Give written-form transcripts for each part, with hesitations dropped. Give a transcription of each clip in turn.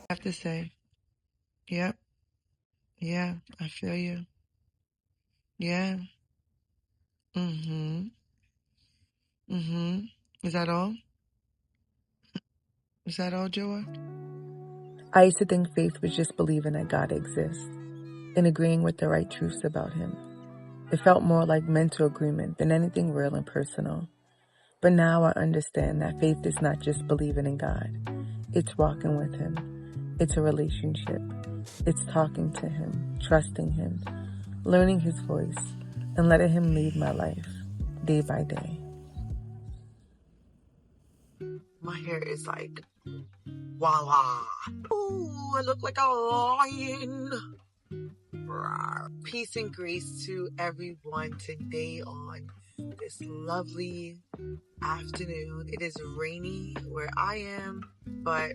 I have to say, yep, yeah, I feel you. Yeah, mm-hmm, mm-hmm. Is that all? Is that all, Joa? I used to think faith was just believing that God exists and agreeing with the right truths about Him. It felt more like mental agreement than anything real and personal. But now I understand that faith is not just believing in God. It's walking with Him. It's a relationship. It's talking to Him, trusting Him, learning His voice, and letting Him lead my life day by day. My hair is like, voila. Ooh, I look like a lion. Peace and grace to everyone today on this lovely afternoon. It is rainy where I am, but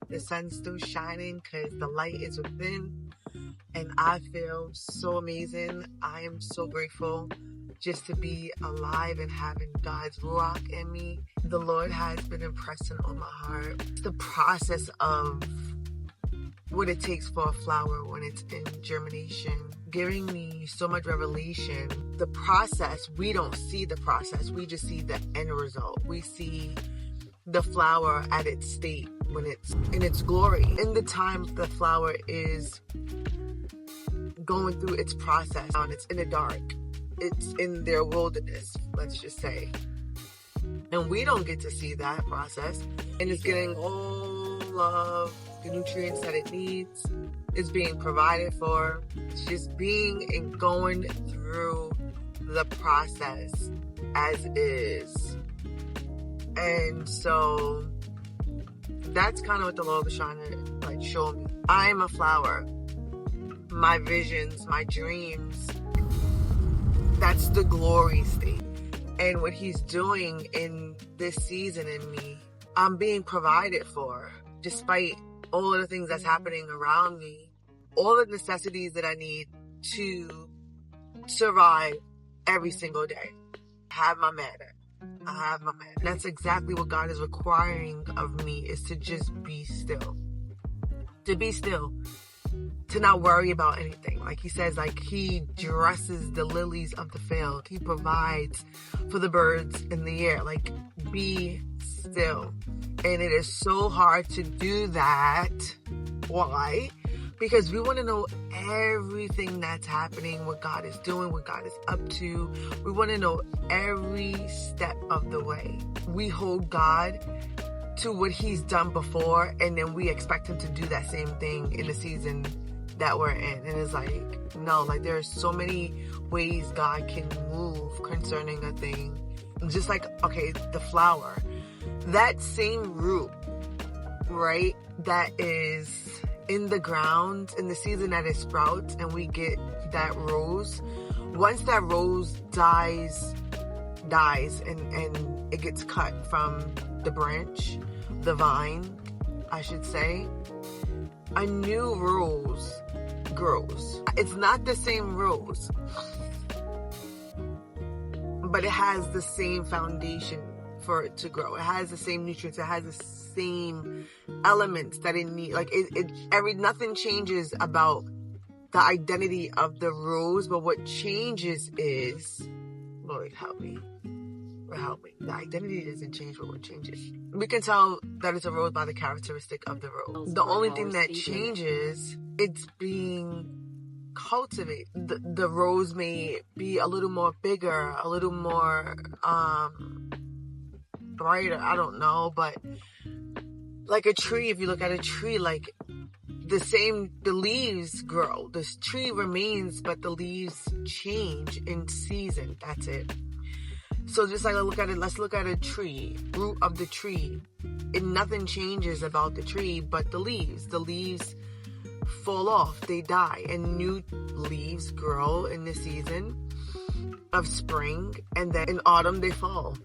the sun's still shining because the light is within, and I feel so amazing. I am so grateful just to be alive and having God's ruach in me. The Lord has been impressing on my heart the process of what it takes for a flower when it's in germination, giving me so much revelation. The process, we don't see the process, we just see the end result. We see the flower at its state when it's in its glory. In the time the flower is going through its process, and it's in the dark, it's in their wilderness, let's just say, and we don't get to see that process, and it's getting all of the nutrients that it needs. It's being provided for. It's just being and going through the process as is. And so that's kind of what the Lord was trying to show me. I'm a flower. My visions, my dreams, that's the glory state. And what He's doing in this season in me, I'm being provided for, despite all of the things that's happening around me, all the necessities that I need to survive every single day. I have my manner. That's exactly what God is requiring of me, is to just be still. To be still. To not worry about anything. Like He says, He dresses the lilies of the field. He provides for the birds in the air. Be still. And it is so hard to do that. Why? Because we want to know everything that's happening, what God is doing, what God is up to. We want to know every step of the way. We hold God to what He's done before, and then we expect Him to do that same thing in the season that we're in. And it's no, there are so many ways God can move concerning a thing. Just the flower. That same root, right, that is in the ground in the season that it sprouts and we get that rose. Once that rose dies and it gets cut from the branch, the vine, I should say, a new rose grows. It's not the same rose, but it has the same foundation for it to grow. It has the same nutrients. It has the same elements that it needs. Nothing changes about the identity of the rose, but what changes is, Lord help me. The identity doesn't change, but what changes? We can tell that it's a rose by the characteristic of the rose. The only thing that changes, it's being cultivated. The rose may be a little more bigger, a little more brighter, I don't know, but like a tree, if you look at a tree, the leaves grow, this tree remains, but the leaves change in season. That's it. So just let's look at a tree, root of the tree, and nothing changes about the tree but the leaves fall off, they die, and new leaves grow in the season of spring, and then in autumn they fall.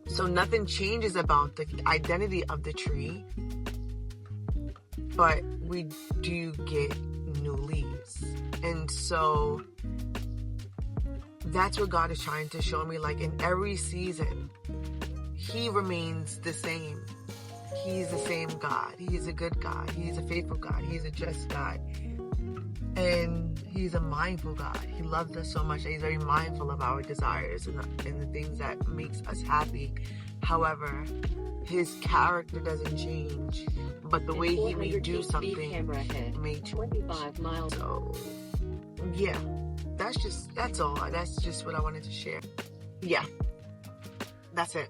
So nothing changes about the identity of the tree, but we do get new leaves. And so that's what God is trying to show me. In every season, He remains the same. He's the same God. He's a good God. He's a faithful God. He's a just God. And he's a mindful God. He loves us so much that he's very mindful of our desires and the things that makes us happy. However, his character doesn't change, but the way he may do something may change. So, yeah, that's all. That's just what I wanted to share. Yeah, that's it.